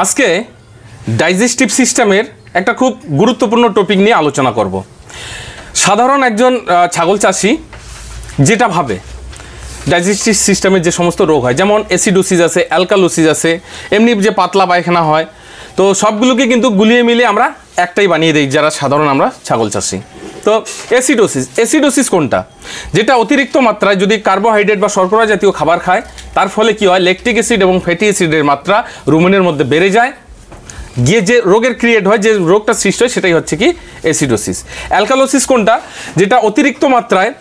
আজকে ডাইজেস্টিভ সিস্টেমের একটা খুব গুরুত্বপূর্ণ টপিক নিয়ে আলোচনা করব। সাধারণ একজন ছাগল চাষি যেটা ভাবে ডাইজেস্টিভ সিস্টেমের যে সমস্ত রোগ হয়, যেমন অ্যাসিডোসিস আছে, অ্যালকালোসিস আছে, এমনি যে পাতলা পায়খানা হয়, তো সবগুলোকে কিন্তু গুলিয়ে মিলিয়ে আমরা একটাই বানিয়ে দিই যারা সাধারণ আমরা ছাগল চাষি। তো অ্যাসিডোসিস কোনটা? যেটা অতিরিক্ত মাত্রায় যদি কার্বোহাইড্রেট বা শর্করা জাতীয় খাবার খায়, তার ফলে কি হয়, ল্যাকটিক অ্যাসিড এবং ফ্যাটি অ্যাসিডের মাত্রা রুমেনের মধ্যে বেড়ে যায়, গিয়ে যে রোগের ক্রিয়েট হয়, যে রোগটা সৃষ্টি হয়, সেটাই হচ্ছে কি অ্যাসিডোসিস। অ্যালকালোসিস কোনটা? যেটা অতিরিক্ত মাত্রায়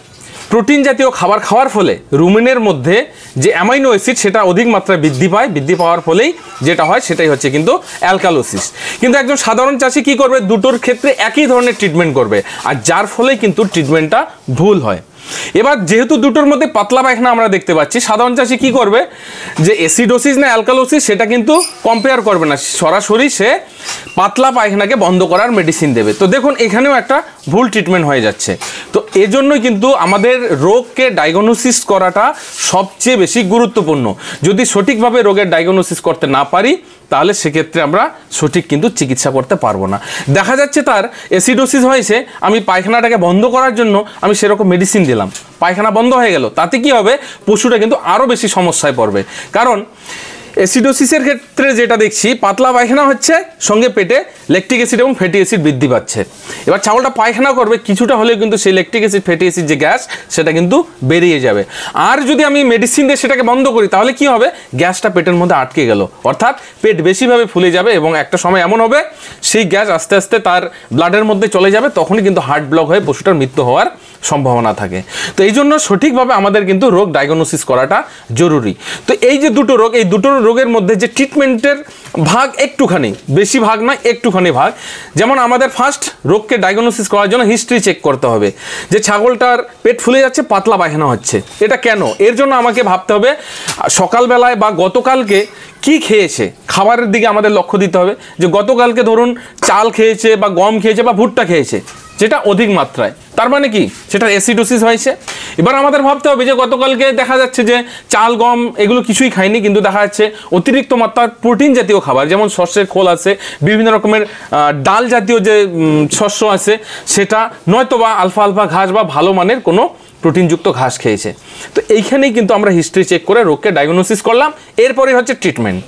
প্রোটিন জাতীয় খাবার খাওয়ার ফলে রুমেনের মধ্যে যে অ্যামাইনো অ্যাসিড সেটা অধিক মাত্রায় বৃদ্ধি পায়, বৃদ্ধি পাওয়ার ফলেই যেটা হয় সেটাই হচ্ছে কিন্তু অ্যালকালোসিস। কিন্তু একজন সাধারণ চাষি কি করবে, দুটোর ক্ষেত্রে একই ধরনের ট্রিটমেন্ট করবে, আর যার ফলে কিন্তু ট্রিটমেন্টটা ভুল হয়। এবার যেহেতু দুটোর মধ্যে পাতলা পায়খানা আমরা দেখতে পাচ্ছি, সাধারণ চাষি কি করবে, যে অ্যাসিডোসিস না অ্যালকালোসিস সেটা কিন্তু কম্পেয়ার করবে না, সরাসরি সে পাতলা পায়খানাকে বন্ধ করার মেডিসিন দেবে। তো দেখুন এখানেও একটা ভুল ট্রিটমেন্ট হয়ে যাচ্ছে। তো এজন্যই কিন্তু আমাদের রোগকে ডায়াগনোসিস করাটা সবচেয়ে বেশি গুরুত্বপূর্ণ। যদি সঠিকভাবে রোগের ডায়াগনোসিস করতে না পারি, তাহলে সেক্ষেত্রে আমরা সঠিক কিন্তু চিকিৎসা করতে পারবো না। দেখা যাচ্ছে তার অ্যাসিডোসিস হয়েছে, আমি পায়খানাটাকে বন্ধ করার জন্য আমি সেরকম মেডিসিন দিলাম, পায়খানা বন্ধ হয়ে গেল, তাতে কি হবে, পশুটা কিন্তু আরও বেশি সমস্যায় পড়বে। কারণ অ্যাসিডোসিসের ক্ষেত্রে যেটা দেখছি, পাতলা পায়খানা হচ্ছে, সঙ্গে পেটে ল্যাকটিক অ্যাসিড এবং ফ্যাটি অ্যাসিড বৃদ্ধি পাচ্ছে। এবার ছাগলটা পায়খানা করবে, কিছুটা হলেও কিন্তু সেই ল্যাকটিক অ্যাসিড ফ্যাটি অ্যাসিড যে গ্যাস সেটা কিন্তু বেরিয়ে যাবে। আর যদি আমি মেডিসিন দিয়ে সেটাকে বন্ধ করি, তাহলে কি হবে, গ্যাসটা পেটের মধ্যে আটকে গেল, অর্থাৎ পেট বেশিভাবে ফুলে যাবে এবং একটা সময় এমন হবে সেই গ্যাস আস্তে আস্তে তার ব্লাডের মধ্যে চলে যাবে, তখনই কিন্তু হার্ট ব্লক হয়ে পশুটার মৃত্যু হওয়ার সম্ভাবনা থাকে। তো এই জন্য সঠিকভাবে আমাদের কিন্তু রোগ ডায়াগনোসিস করাটা জরুরি। তো এই যে দুটো রোগ, এই দুটো রোগের মধ্যে যে ট্রিটমেন্টের ভাগ একটুখানি, বেশি ভাগ নয়, একটুখানি ভাগ। যেমন আমাদের ফার্স্ট রোগকে ডায়াগনোসিস করার জন্য হিস্ট্রি চেক করতে হবে, যে ছাগলটার পেট ফুলে যাচ্ছে, পাতলা পায়খানা হচ্ছে, এটা কেন? এর জন্য আমাকে ভাবতে হবে সকালবেলায় বা গতকালকে কি খেয়েছে, খাবারের দিকে আমাদের লক্ষ্য দিতে হবে। যে গতকালকে ধরুন চাল খেয়েছে বা গম খেয়েছে বা ভুট্টা খেয়েছে, যেটা অধিক মাত্রায়, তার মানে কি সেটা অ্যাসিডোসিস হয়েছে। এবার আমাদের ভাবতে হবে যে গতকালকে দেখা যাচ্ছে যে চাল গম এগুলো কিছুই খায়নি, কিন্তু দেখা যাচ্ছে অতিরিক্ত মাত্রার প্রোটিন জাতীয় খাবার, যেমন শস্যের খোল আছে, বিভিন্ন রকমের ডাল জাতীয় যে শস্য আছে সেটা, নয়তো বা আলফা ঘাস বা ভালো মানের কোনো প্রোটিনযুক্ত ঘাস খেয়েছে। তো এইখানেই কিন্তু আমরা হিস্ট্রি চেক করে রোগকে ডায়াগনোসিস করলাম, এরপরে হচ্ছে ট্রিটমেন্ট।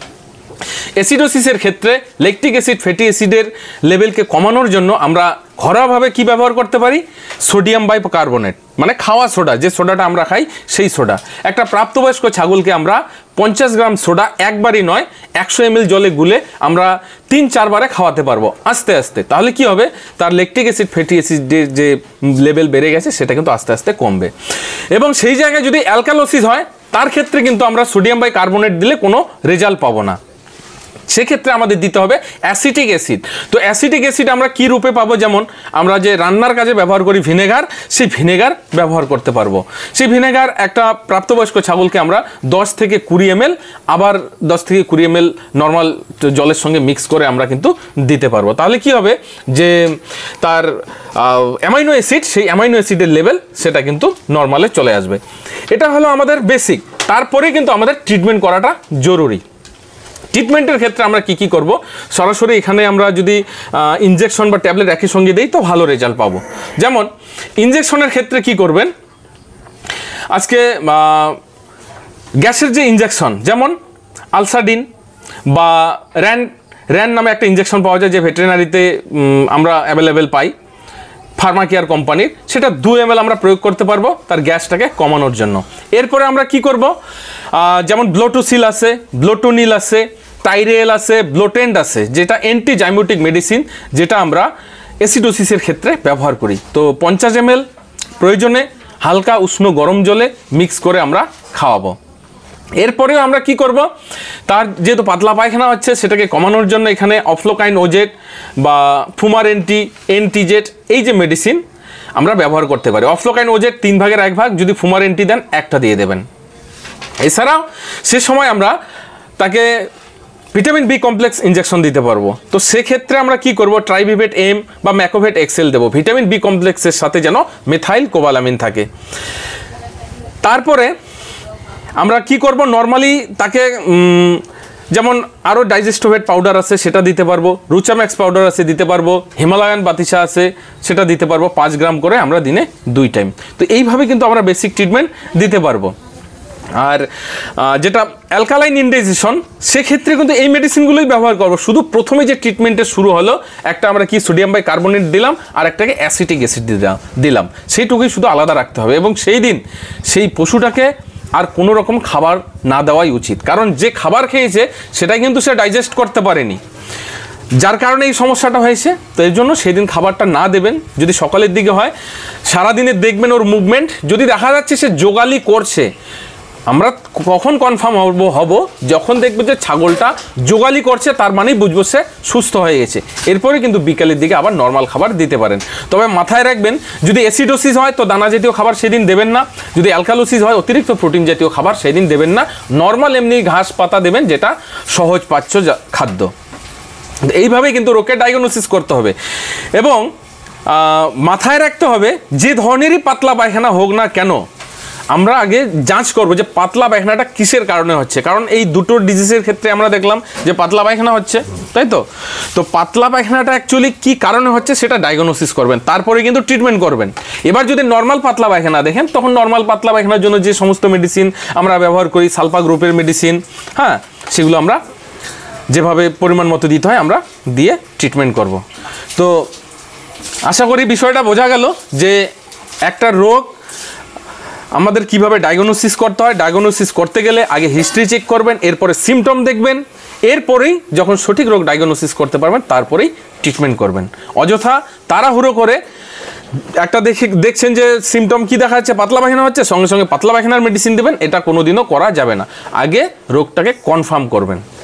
অ্যাসিডোসিসের ক্ষেত্রে ল্যাকটিক অ্যাসিড ফ্যাটি অ্যাসিডের লেভেলকে কমানোর জন্য আমরা ঘরোয়াভাবে কি ব্যবহার করতে পারি, সোডিয়াম বাইকার্বনেট, মানে খাওয়া সোডা, যে সোডাটা আমরা খাই সেই সোডা। একটা প্রাপ্তবয়স্ক ছাগলকে আমরা 50 গ্রাম সোডা একবারই নয় 100 ml জলে গুলে আমরা 3-4 বারে খাওয়াতে পারবো আস্তে আস্তে। তাহলে কি হবে, তার ল্যাকটিক অ্যাসিড ফ্যাটি অ্যাসিডের যে লেভেল বেড়ে গেছে সেটা কিন্তু আস্তে আস্তে কমবে। এবং সেই জায়গায় যদি অ্যালকালোসিস হয়, তার ক্ষেত্রে কিন্তু আমরা সোডিয়াম বাইকার্বনেট দিলে কোনো রেজাল্ট পাবো না, সেক্ষেত্রে আমাদের দিতে হবে অ্যাসিটিক অ্যাসিড। তো অ্যাসিটিক অ্যাসিড আমরা কি রূপে পাবো, যেমন আমরা যে রান্নার কাজে ব্যবহার করি ভিনেগার, সেই ভিনেগার ব্যবহার করতে পারবো। সেই ভিনেগার একটা প্রাপ্তবয়স্ক ছাগলকে আমরা 10 থেকে 20 ml, আবার 10 থেকে 20 ml নর্মাল জলের সঙ্গে মিক্স করে আমরা কিন্তু দিতে পারবো। তাহলে কি হবে, যে তার অ্যামাইনো অ্যাসিড, সেই অ্যামাইনো অ্যাসিডের লেভেল সেটা কিন্তু নর্মালে চলে আসবে। এটা হলো আমাদের বেসিক। তারপরে কিন্তু আমাদের ট্রিটমেন্ট করাটা জরুরি। ট্রিটমেন্টের ক্ষেত্রে আমরা কি কি করব, সরাসরি এখানে আমরা যদি ইনজেকশন বা ট্যাবলেট একই সঙ্গে দিই তো ভালো রেজাল্ট পাবো। যেমন ইনজেকশনের ক্ষেত্রে কি করবেন, আজকে গ্যাসের যে ইনজেকশন, যেমন আলসাডিন বা র্যান নামে একটা ইনজেকশন পাওয়া যায়, যে ভেটেরিনারিতে আমরা অ্যাভেলেবেল পাই ফার্মাকেয়ার কোম্পানির, সেটা 2 ml আমরা প্রয়োগ করতে পারবো তার গ্যাসটাকে কমানোর জন্য। এরপরে আমরা কি করব, যেমন ব্লোটোসিল আছে, ব্লোটোনিল আছে, টাইরেল আছে, ব্লোটেন্ড আছে, যেটা অ্যান্টিজাইমোটিক মেডিসিন, যেটা আমরা অ্যাসিডোসিসের ক্ষেত্রে ব্যবহার করি। তো 50 ml প্রয়োজনে হালকা উষ্ণ গরম জলে মিক্স করে আমরা খাওয়াবো। এরপরেও আমরা কি করব, তার যেহেতু পাতলা পায়খানা হচ্ছে সেটাকে কমানোর জন্য এখানে অফ্লোকাইন ওজেট বা ফুমার এন্টিজেট, এই যে মেডিসিন আমরা ব্যবহার করতে পারি। অফ্লোকাইন ওজেট 3 ভাগের 1 ভাগ, যদি ফুমার এন্টি দেন একটা দিয়ে দেবেন। এছাড়াও সে সময় আমরা তাকে ভিটামিন বি কমপ্লেক্স ইনজেকশন দিতে পারবো। তো সেক্ষেত্রে আমরা কি করব, ট্রাইভিভেট এম বা ম্যাকোভেট এক্সেল দেবো, ভিটামিন বি কমপ্লেক্সের সাথে যেন মেথাইল কোবালামিন থাকে। তারপরে আমরা কি করব, নর্মালি তাকে যেমন আরও ডাইজেস্টোভেট পাউডার আছে, সেটা দিতে পারবো, রুচাম্যাক্স পাউডার আছে দিতে পারবো, হিমালয়ান বাতিসা আছে সেটা দিতে পারবো 5 গ্রাম করে আমরা দিনে 2 টাইম। তো এইভাবে কিন্তু আমরা বেসিক ট্রিটমেন্ট দিতে পারবো। আর যেটা অ্যালকালাইন ইনডাইজেশন, সেক্ষেত্রে কিন্তু এই মেডিসিনগুলোই ব্যবহার করবো। শুধু প্রথমে যে ট্রিটমেন্টের শুরু হলো, একটা আমরা কি সোডিয়াম বাইকার্বনেট দিলাম আর একটাকে অ্যাসিটিক অ্যাসিড দিলাম, সেইটুকুই শুধু আলাদা রাখতে হবে। এবং সেই দিন সেই পশুটাকে আর কোনো রকম খাবার না দেওয়াই উচিত, কারণ যে খাবার খেয়েছে সেটাই কিন্তু সে ডাইজেস্ট করতে পারেনি, যার কারণে এই সমস্যাটা হয়েছে। তো এর জন্য সেদিন খাবারটা না দেবেন। যদি সকালের দিকে হয়, সারাদিনে দেখবেন ওর মুভমেন্ট, যদি দেখা যাচ্ছে সে যোগালি করছে, আমরা কখন কনফার্ম হব যখন দেখবো যে ছাগলটা যোগালি করছে, তার মানেই বুঝবো সে সুস্থ হয়ে গেছে। এরপরে কিন্তু বিকালের দিকে আবার নর্মাল খাবার দিতে পারেন। তবে মাথায় রাখবেন, যদি অ্যাসিডোসিস হয় তো দানা জাতীয় খাবার সেদিন দেবেন না, যদি অ্যালকালোসিস হয় অতিরিক্ত প্রোটিন জাতীয় খাবার সেদিন দেবেন না, নর্মাল এমনি ঘাস পাতা দেবেন, যেটা সহজ পাচ্য খাদ্য। এইভাবেই কিন্তু রোগের ডায়াগনোসিস করতে হবে। এবং মাথায় রাখতে হবে, যে ধরনেরই পাতলা পায়খানা হোক না কেন, আমরা আগে যাঞ্চ করবো যে পাতলা পায়খানাটা কিসের কারণে হচ্ছে। কারণ এই দুটো ডিজিজের ক্ষেত্রে আমরা দেখলাম যে পাতলা পায়খানা হচ্ছে, তাই তো। তো পাতলা পায়খানাটা অ্যাকচুয়ালি কী কারণে হচ্ছে সেটা ডায়াগনোসিস করবেন, তারপরে কিন্তু ট্রিটমেন্ট করবেন। এবার যদি নর্মাল পাতলা পায়খানা দেখেন, তখন নর্মাল পাতলা পায়খানার জন্য যে সমস্ত মেডিসিন আমরা ব্যবহার করি, সালফা গ্রুপের মেডিসিন, হ্যাঁ, সেগুলো আমরা যেভাবে পরিমাণ মতো দিতে হয় আমরা দিয়ে ট্রিটমেন্ট করব। তো আশা করি বিষয়টা বোঝা গেল যে একটা রোগ আমাদের কিভাবে ডায়াগনোসিস করতে হয়। ডায়াগনোসিস করতে গেলে আগে হিস্ট্রি চেক করবেন, এরপরে সিমটম দেখবেন, এরপরেই যখন সঠিক রোগ ডায়াগনোসিস করতে পারবেন তারপরেই ট্রিটমেন্ট করবেন। অযথা তাড়াহুড়ো করে একটা দেখছেন যে সিমটম কি দেখা যাচ্ছে, পাতলা পায়খানা হচ্ছে, সঙ্গে সঙ্গে পাতলা পায়খানার মেডিসিন দেবেন, এটা কোনোদিনও করা যাবে না। আগে রোগটাকে কনফার্ম করবেন।